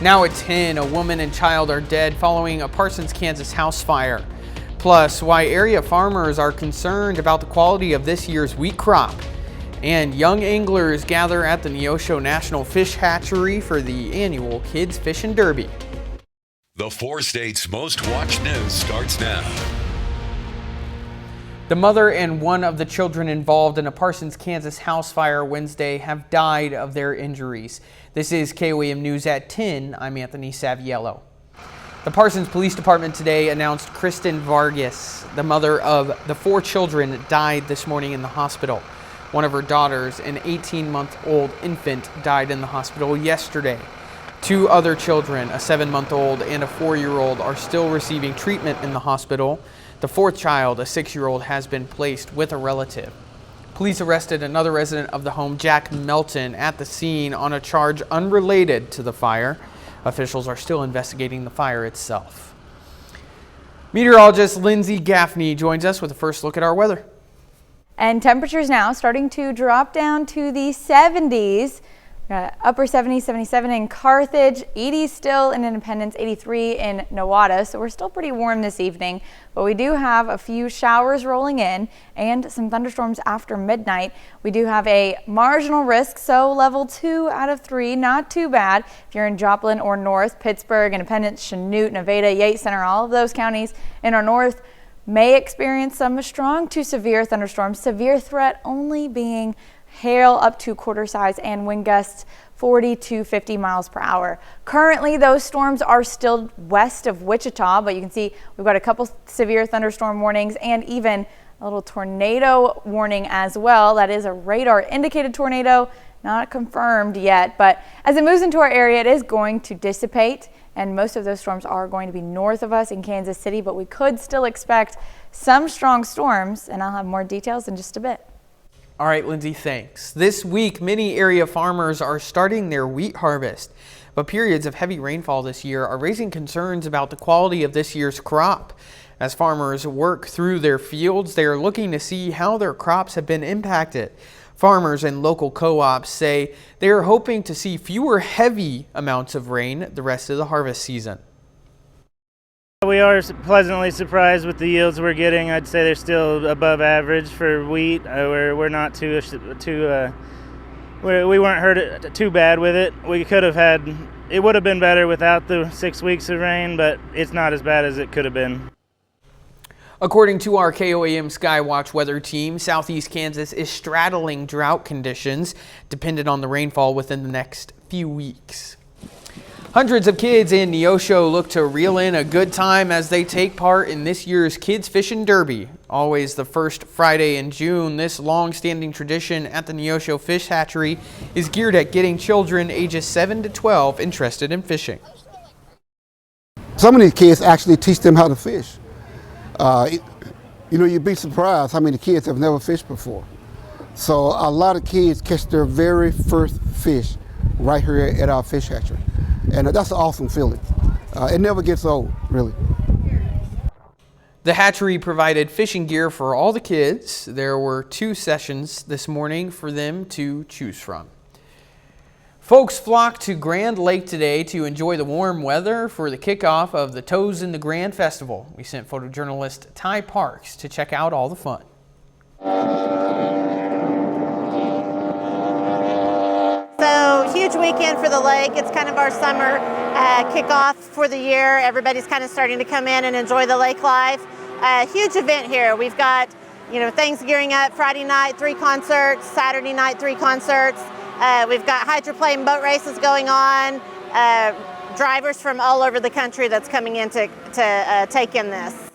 Now at 10, a woman and child are dead following a Parsons, Kansas house fire. Plus, why area farmers are concerned about the quality of this year's wheat crop. And young anglers gather at the Neosho National Fish Hatchery for the annual Kids Fishing Derby. The 4 states' most watched news starts now. The mother and one of the children involved in a Parsons, Kansas house fire Wednesday have died of their injuries. This is KOAM News at 10. I'm Anthony Saviello. The Parsons Police Department today announced Kristen Vargas, the mother of the 4 children, died this morning in the hospital. One of her daughters, an 18-month-old infant, died in the hospital yesterday. 2 other children, a 7-month-old and a 4-year-old, are still receiving treatment in the hospital. The 4th child, a 6-year-old, has been placed with a relative. Police arrested another resident of the home, Jack Melton, at the scene on a charge unrelated to the fire. Officials are still investigating the fire itself. Meteorologist Lindsay Gaffney joins us with a first look at our weather. And temperatures now starting to drop down to the 70s. Upper 70s, 77 in Carthage, 80s still in Independence, 83 in Nowata. So we're still pretty warm this evening, but we do have a few showers rolling in and some thunderstorms after midnight. We do have a marginal risk, so level 2 out of 3, not too bad. If you're in Joplin or North, Pittsburgh, Independence, Chanute, Nevada, Yates Center, all of those counties in our north may experience some strong to severe thunderstorms. Severe threat only being hail up to quarter size and wind gusts 40 to 50 miles per hour. Currently, those storms are still west of Wichita, but you can see we've got a couple severe thunderstorm warnings and even a little tornado warning as well. That is a radar indicated tornado, not confirmed yet, but as it moves into our area, it is going to dissipate, and most of those storms are going to be north of us in Kansas City, but we could still expect some strong storms, and I'll have more details in just a bit. All right, Lindsay, thanks. This week, many area farmers are starting their wheat harvest, but periods of heavy rainfall this year are raising concerns about the quality of this year's crop. As farmers work through their fields, they are looking to see how their crops have been impacted. Farmers and local co-ops say they are hoping to see fewer heavy amounts of rain the rest of the harvest season. We are pleasantly surprised with the yields we're getting. I'd say they're still above average for wheat. We're not we weren't hurt too bad with it. We could have had, it would have been better without the 6 weeks of rain, but it's not as bad as it could have been. According to our KOAM Skywatch weather team, southeast Kansas is straddling drought conditions dependent on the rainfall within the next few weeks. Hundreds of kids in Neosho look to reel in a good time as they take part in this year's Kids Fishing Derby. Always the first Friday in June, this long-standing tradition at the Neosho Fish Hatchery is geared at getting children ages 7 to 12 interested in fishing. Some of these kids actually teach them how to fish. You'd be surprised how many kids have never fished before. So a lot of kids catch their very first fish right here at our fish hatchery. And that's an awesome feeling. It never gets old, really. The hatchery provided fishing gear for all the kids. There were 2 sessions this morning for them to choose from. Folks flocked to Grand Lake today to enjoy the warm weather for the kickoff of the Toes in the Grand Festival. We sent photojournalist Ty Parks to check out all the fun. So huge weekend for the lake. It's kind of our summer kickoff for the year. Everybody's kind of starting to come in and enjoy the lake life. Huge event here. We've got, things gearing up. Friday night, 3 concerts. Saturday night, 3 concerts. We've got hydroplane boat races going on. Drivers from all over the country that's coming in to take in this.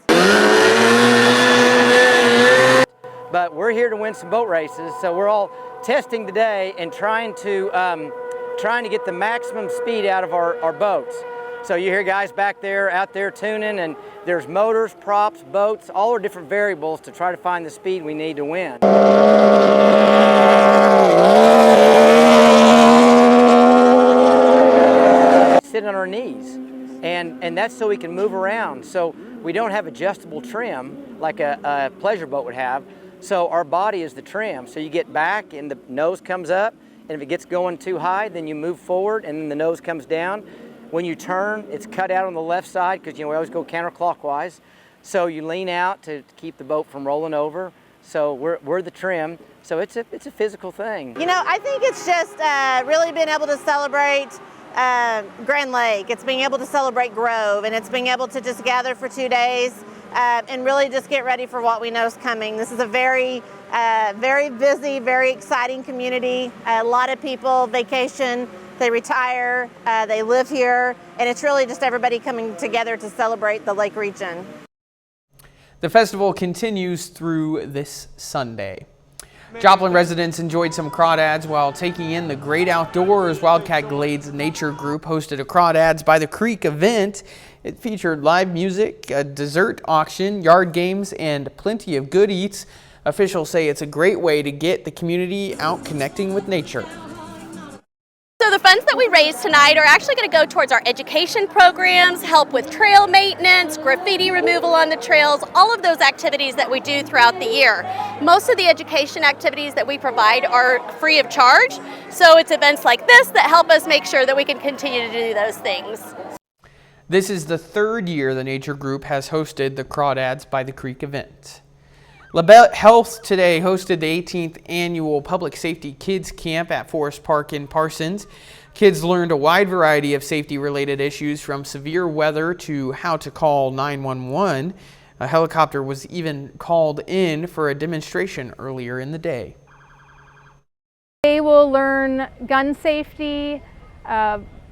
But we're here to win some boat races, so we're all testing today and trying to get the maximum speed out of our boats. So you hear guys back there, out there tuning, and there's motors, props, boats, all our different variables to try to find the speed we need to win. Sit on our knees, and that's so we can move around. So we don't have adjustable trim like a pleasure boat would have. So our body is the trim. So you get back and the nose comes up, and if it gets going too high, then you move forward and then the nose comes down. When you turn, it's cut out on the left side because we always go counterclockwise. So you lean out to keep the boat from rolling over. So we're the trim. So it's a physical thing. I think it's just really being able to celebrate Grand Lake. It's being able to celebrate Grove, and it's being able to just gather for 2 days and really just get ready for what we know is coming. This is a very busy, very exciting community. A lot of people vacation, they retire, they live here, and it's really just everybody coming together to celebrate the lake region. The festival continues through this Sunday. Joplin residents enjoyed some crawdads while taking in the great outdoors. Wildcat Glades Nature Group hosted a Crawdads by the Creek event. It featured live music, a dessert auction, yard games, and plenty of good eats. Officials say it's a great way to get the community out connecting with nature. So the funds that we raise tonight are actually going to go towards our education programs, help with trail maintenance, graffiti removal on the trails, all of those activities that we do throughout the year. Most of the education activities that we provide are free of charge, so it's events like this that help us make sure that we can continue to do those things. This is the third year the Nature Group has hosted the Crawdads by the Creek event. LaBette Health today hosted the 18th annual Public Safety Kids Camp at Forest Park in Parsons. Kids learned a wide variety of safety-related issues from severe weather to how to call 911. A helicopter was even called in for a demonstration earlier in the day. They will learn gun safety,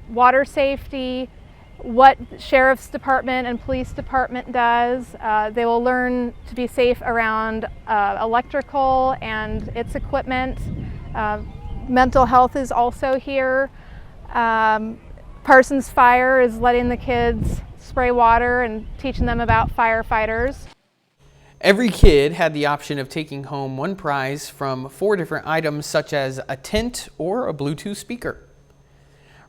water safety, what Sheriff's Department and Police Department does. They will learn to be safe around electrical and its equipment. Mental health is also here. Parsons Fire is letting the kids spray water and teaching them about firefighters. Every kid had the option of taking home one prize from 4 different items, such as a tent or a Bluetooth speaker.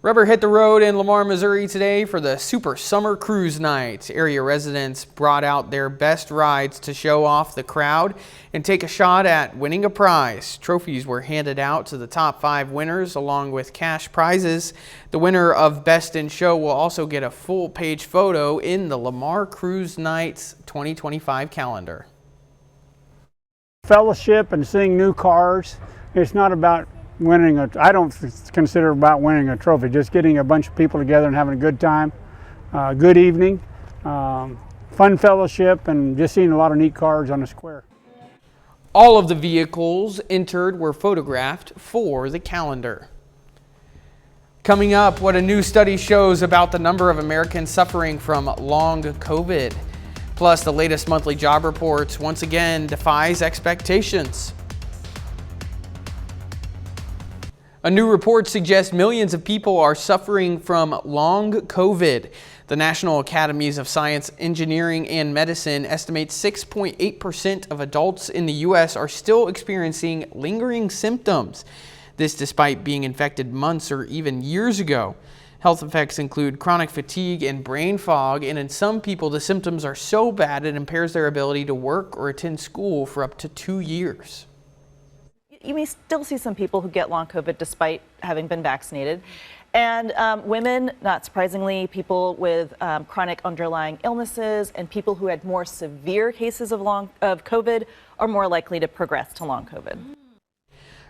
Rubber hit the road in Lamar, Missouri today for the Super Summer Cruise Night. Area residents brought out their best rides to show off the crowd and take a shot at winning a prize. Trophies were handed out to the top 5 winners along with cash prizes. The winner of Best in Show will also get a full-page photo in the Lamar Cruise Nights 2025 calendar. Fellowship and seeing new cars. It's not about winning I don't consider about winning a trophy, just getting a bunch of people together and having a good time, good evening, fun fellowship, and just seeing a lot of neat cars on the square. All of the vehicles entered were photographed for the calendar. Coming up, what a new study shows about the number of Americans suffering from long COVID. Plus, the latest monthly job reports once again defies expectations. A new report suggests millions of people are suffering from long COVID. The National Academies of Science, Engineering, and Medicine estimates 6.8% of adults in the U.S. are still experiencing lingering symptoms. This despite being infected months or even years ago. Health effects include chronic fatigue and brain fog, and in some people the symptoms are so bad it impairs their ability to work or attend school for up to 2 years. You may still see some people who get long COVID despite having been vaccinated. And women, not surprisingly, people with chronic underlying illnesses and people who had more severe cases of COVID are more likely to progress to long COVID.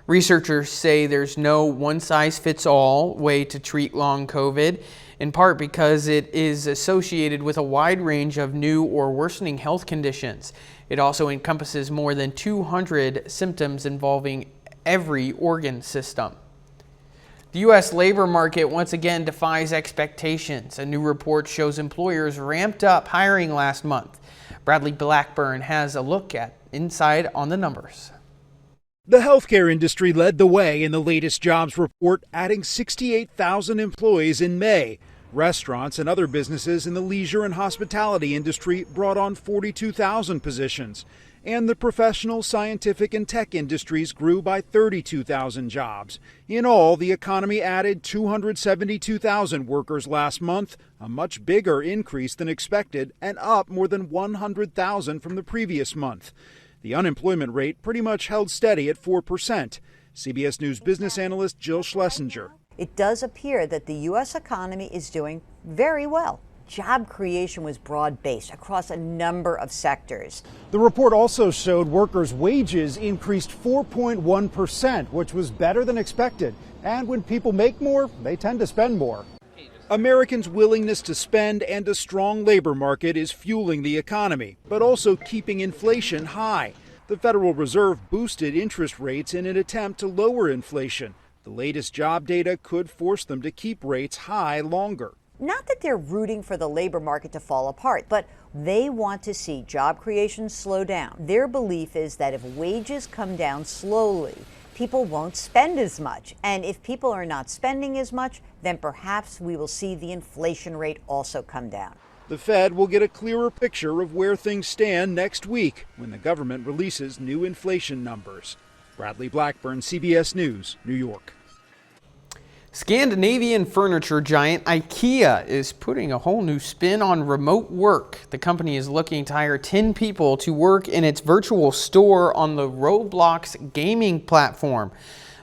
Researchers say there's no one-size-fits-all way to treat long COVID, in part because it is associated with a wide range of new or worsening health conditions. It also encompasses more than 200 symptoms involving every organ system. The U.S. labor market once again defies expectations. A new report shows employers ramped up hiring last month. Bradley Blackburn has a look at inside on the numbers. The healthcare industry led the way in the latest jobs report, adding 68,000 employees in May. Restaurants and other businesses in the leisure and hospitality industry brought on 42,000 positions. And the professional, scientific, and tech industries grew by 32,000 jobs. In all, the economy added 272,000 workers last month, a much bigger increase than expected and up more than 100,000 from the previous month. The unemployment rate pretty much held steady at 4%. CBS News business analyst Jill Schlesinger. It does appear that the U.S. economy is doing very well. Job creation was broad-based across a number of sectors. The report also showed workers' wages increased 4.1%, which was better than expected. And when people make more, they tend to spend more. Americans' willingness to spend and a strong labor market is fueling the economy, but also keeping inflation high. The Federal Reserve boosted interest rates in an attempt to lower inflation. The latest job data could force them to keep rates high longer. Not that they're rooting for the labor market to fall apart, but they want to see job creation slow down. Their belief is that if wages come down slowly, people won't spend as much. And if people are not spending as much, then perhaps we will see the inflation rate also come down. The Fed will get a clearer picture of where things stand next week when the government releases new inflation numbers. Bradley Blackburn, CBS News, New York. Scandinavian furniture giant IKEA is putting a whole new spin on remote work. The company is looking to hire 10 people to work in its virtual store on the Roblox gaming platform.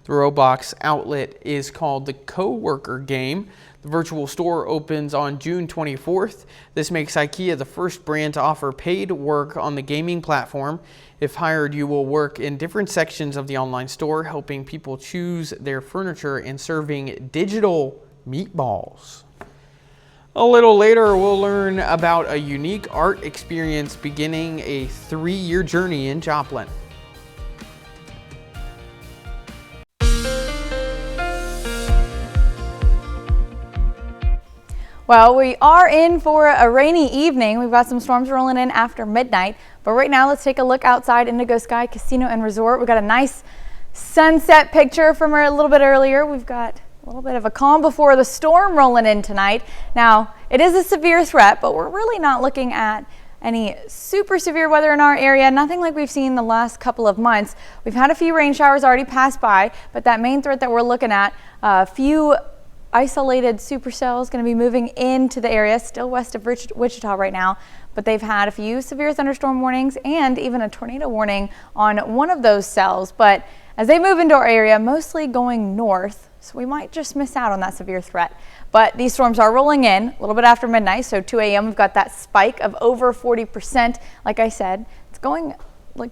The Roblox outlet is called the Coworker Game. The virtual store opens on June 24th. This makes IKEA the first brand to offer paid work on the gaming platform. If hired, you will work in different sections of the online store, helping people choose their furniture and serving digital meatballs. A little later, we'll learn about a unique art experience beginning a 3-year journey in Joplin. Well, we are in for a rainy evening. We've got some storms rolling in after midnight. But right now, let's take a look outside Indigo Sky Casino and Resort. We've got a nice sunset picture from a little bit earlier. We've got a little bit of a calm before the storm rolling in tonight. Now, it is a severe threat, but we're really not looking at any super severe weather in our area. Nothing like we've seen the last couple of months. We've had a few rain showers already pass by, but that main threat that we're looking at, a few isolated supercells going to be moving into the area, still west of Wichita right now, but they've had a few severe thunderstorm warnings and even a tornado warning on one of those cells. But as they move into our area, mostly going north, so we might just miss out on that severe threat. But these storms are rolling in a little bit after midnight, so 2 a.m. we've got that spike of over 40%. Like I said, it's going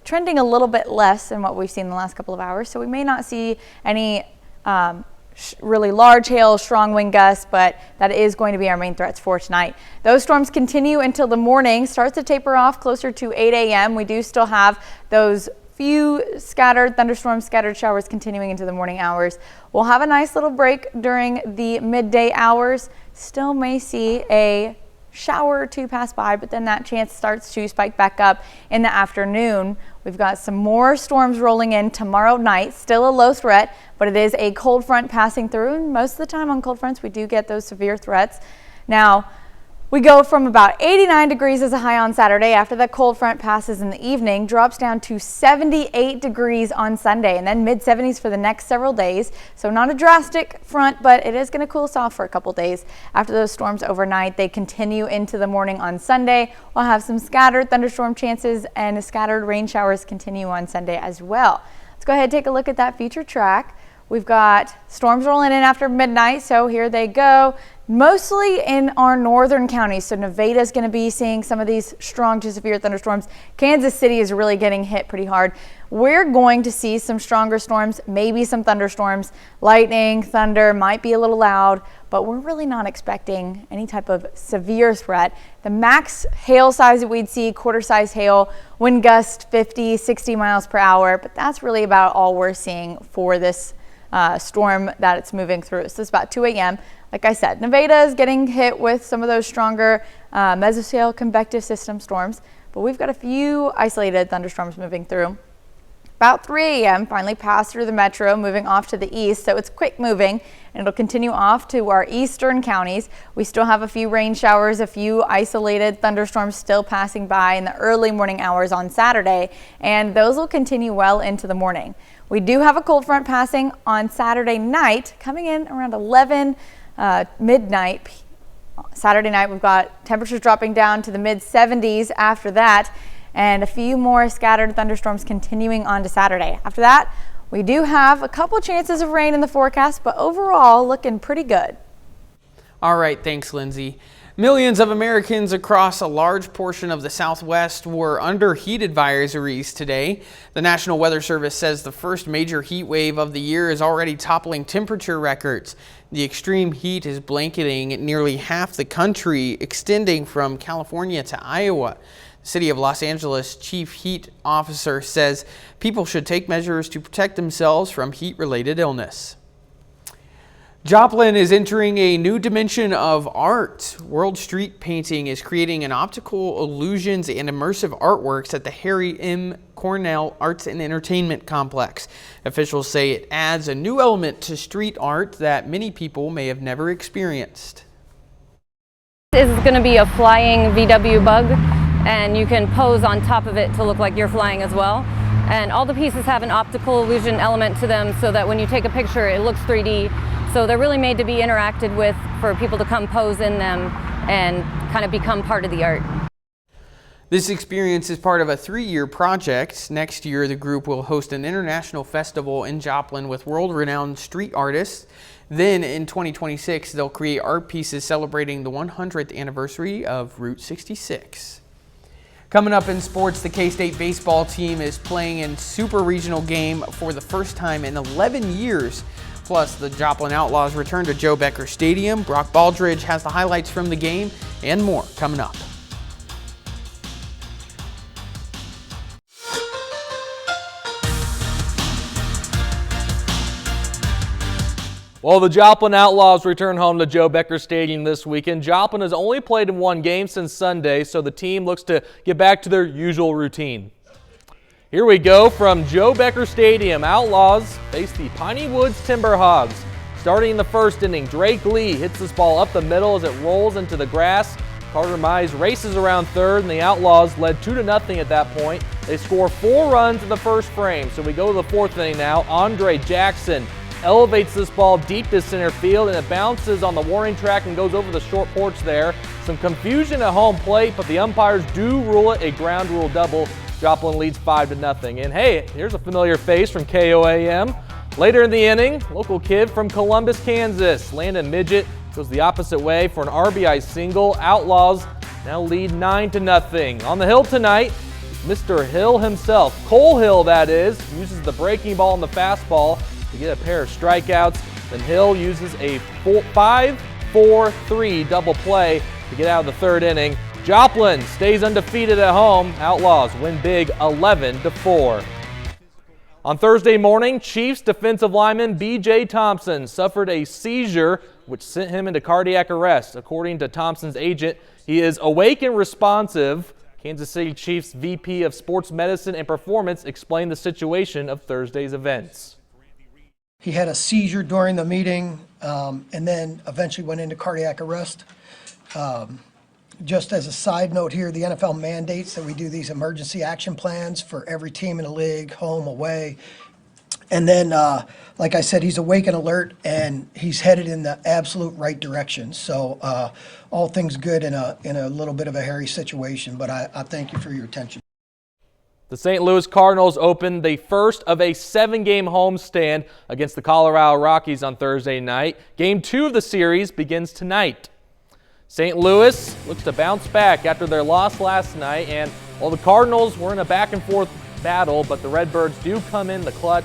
trending a little bit less than what we've seen in the last couple of hours, so we may not see any really large hail, strong wind gusts, but that is going to be our main threats for tonight. Those storms continue until the morning, starts to taper off closer to 8 a.m. We do still have those few scattered thunderstorms, scattered showers continuing into the morning hours. We'll have a nice little break during the midday hours. Still may see a shower or two pass by, but then that chance starts to spike back up in the afternoon. We've got some more storms rolling in tomorrow night, still a low threat, but it is a cold front passing through, and most of the time on cold fronts we do get those severe threats. Now, we go from about 89 degrees as a high on Saturday after that cold front passes in the evening, drops down to 78 degrees on Sunday, and then mid-70s for the next several days. So not a drastic front, but it is going to cool us off for a couple days. After those storms overnight, they continue into the morning on Sunday. We'll have some scattered thunderstorm chances and scattered rain showers continue on Sunday as well. Let's go ahead and take a look at that feature track. We've got storms rolling in after midnight, so here they go. Mostly in our northern counties, so Nevada is going to be seeing some of these strong to severe thunderstorms. Kansas City is really getting hit pretty hard. We're going to see some stronger storms, maybe some thunderstorms. Lightning, thunder might be a little loud, but we're really not expecting any type of severe threat. The max hail size that we'd see, quarter-size hail, wind gust 50, 60 miles per hour, but that's really about all we're seeing for this storm that it's moving through. So it's about 2 a.m. Like I said, Nevada is getting hit with some of those stronger mesoscale convective system storms, but we've got a few isolated thunderstorms moving through. About 3 a.m. finally passed through the metro, moving off to the east, so it's quick moving, and it'll continue off to our eastern counties. We still have a few rain showers, a few isolated thunderstorms still passing by in the early morning hours on Saturday, and those will continue well into the morning. We do have a cold front passing on Saturday night, coming in around 11 midnight. Saturday night, we've got temperatures dropping down to the mid-70s after that, and a few more scattered thunderstorms continuing on to Saturday. After that, We do have a couple chances of rain in the forecast, but overall looking pretty good. All right, thanks, Lindsay. Millions of Americans across a large portion of the Southwest were under heat advisories today. The National Weather Service says the first major heat wave of the year is already toppling temperature records. The extreme heat is blanketing nearly half the country, extending from California to Iowa. The City of Los Angeles Chief Heat Officer says people should take measures to protect themselves from heat-related illness. Joplin is entering a new dimension of art. World Street Painting is creating an optical illusions and immersive artworks at the Harry M. Cornell Arts and Entertainment Complex. Officials say it adds a new element to street art that many people may have never experienced. This is going to be a flying VW bug, and you can pose on top of it to look like you're flying as well. And all the pieces have an optical illusion element to them so that when you take a picture, it looks 3D. So they're really made to be interacted with for people to come pose in them and kind of become part of the art. This experience is part of a 3-year project. Next year, the group will host an international festival in Joplin with world-renowned street artists. Then in 2026, they'll create art pieces celebrating the 100th anniversary of Route 66. Coming up in sports, the K-State baseball team is playing in Super Regional game for the first time in 11 years. Plus, the Joplin Outlaws return to Joe Becker Stadium. Brock Baldridge has the highlights from the game and more coming up. Well, the Joplin Outlaws return home to Joe Becker Stadium this weekend. Joplin has only played in one game since Sunday, so the team looks to get back to their usual routine. Here we go from Joe Becker Stadium. Outlaws face the Piney Woods Timberhogs. Starting in the first inning, Drake Lee hits this ball up the middle as it rolls into the grass. Carter Mize races around third, and the Outlaws led 2-0 at that point. They score 4 runs in the first frame. So we go to the fourth inning now. Andre Jackson elevates this ball deep to center field, and it bounces on the warning track and goes over the short porch there. Some confusion at home plate, but the umpires do rule it a ground rule double. Joplin leads 5-0. And hey, here's a familiar face from KOAM. Later in the inning, local kid from Columbus, Kansas, Landon Midget, goes the opposite way for an RBI single. Outlaws now lead 9-0. On the hill tonight, Mr. Hill himself, Cole Hill that is, uses the breaking ball and the fastball to get a pair of strikeouts. Then Hill uses a 5-4-3 double play to get out of the third inning. Joplin stays undefeated at home. Outlaws win big 11-4. On Thursday morning, Chiefs defensive lineman B.J. Thompson suffered a seizure which sent him into cardiac arrest. According to Thompson's agent, he is awake and responsive. Kansas City Chiefs VP of Sports Medicine and Performance explained the situation of Thursday's events. He had a seizure during the meeting and then eventually went into cardiac arrest. Just as a side note here, the NFL mandates that we do these emergency action plans for every team in the league, home, away. And then, like I said, he's awake and alert, and he's headed in the absolute right direction. So all things good in a little bit of a hairy situation, but I thank you for your attention. The St. Louis Cardinals opened the first of a 7-game homestand against the Colorado Rockies on Thursday night. Game 2 of the series begins tonight. St. Louis looks to bounce back after their loss last night, and while the Cardinals were in a back-and-forth battle, but the Redbirds do come in the clutch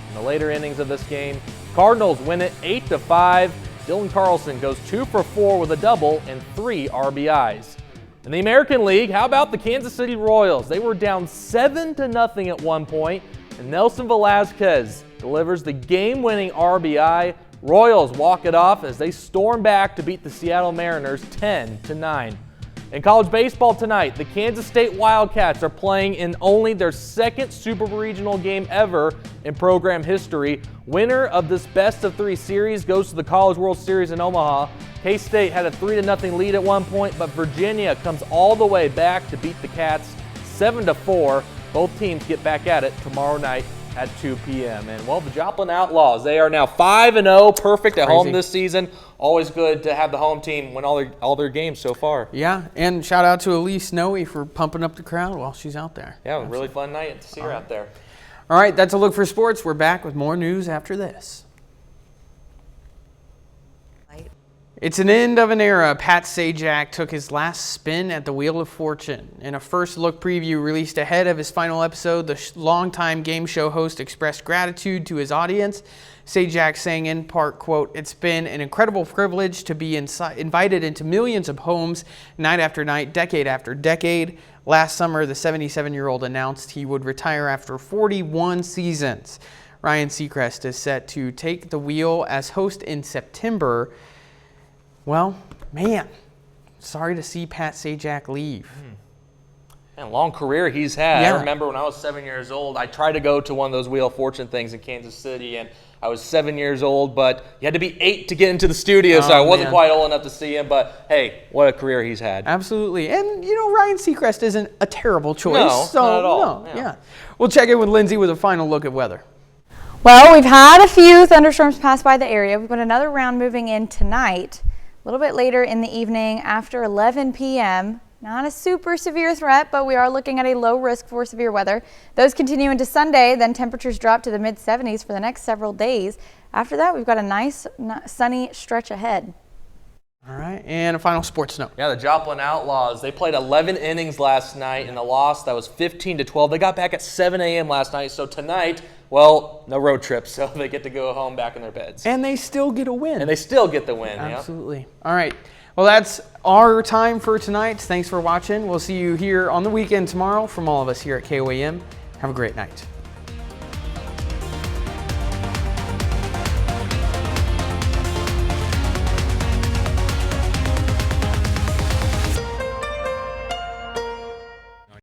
in the later innings of this game. Cardinals win it 8-5. Dylan Carlson goes 2 for 4 with a double and 3 RBIs. In the American League, how about the Kansas City Royals? They were down 7-0 at one point, and Nelson Velazquez delivers the game-winning RBI. Royals walk it off as they storm back to beat the Seattle Mariners 10-9. In college baseball tonight, the Kansas State Wildcats are playing in only their second Super Regional game ever in program history. Winner of this best-of-3 series goes to the College World Series in Omaha. K-State had a 3-0 lead at one point, but Virginia comes all the way back to beat the Cats 7-4. Both teams get back at it tomorrow night at 2 p.m. And, well, the Joplin Outlaws, they are now 5-0, perfect at home this season. Always good to have the home team win all their games so far. Yeah, and shout out to Elise Snowy for pumping up the crowd while she's out there. Yeah, a really fun night to see her out there. All right, that's a look for sports. We're back with more news after this. It's an end of an era. Pat Sajak took his last spin at the Wheel of Fortune. In a first look preview released ahead of his final episode, the longtime game show host expressed gratitude to his audience. Sajak saying in part, quote, "It's been an incredible privilege to be invited into millions of homes night after night, decade after decade." Last summer, the 77-year-old announced he would retire after 41 seasons. Ryan Seacrest is set to take the wheel as host in September. Well, man, sorry to see Pat Sajak leave. And long career he's had. Yeah. I remember when I was 7 years old, I tried to go to one of those Wheel of Fortune things in Kansas City, and I was 7 years old, but you had to be 8 to get into the studio, so I wasn't quite old enough to see him, but hey, what a career he's had. Absolutely. And, you know, Ryan Seacrest isn't a terrible choice. No, so, not at all. No, yeah. We'll check in with Lindsay with a final look at weather. Well, we've had a few thunderstorms pass by the area. We've got another round moving in tonight. A little bit later in the evening after 11 p.m. Not a super severe threat, but we are looking at a low risk for severe weather. Those continue into Sunday, then temperatures drop to the mid-70s for the next several days. After that, we've got a nice sunny stretch ahead. All right, and a final sports note. Yeah, the Joplin Outlaws, they played 11 innings last night in a loss that was 15-12. They got back at 7 a.m. last night, so tonight, well, no road trip, so they get to go home back in their beds. And they still get a win. And they still get the win. Absolutely. Yep. All right. Well, that's our time for tonight. Thanks for watching. We'll see you here on the weekend tomorrow from all of us here at KOAM. Have a great night.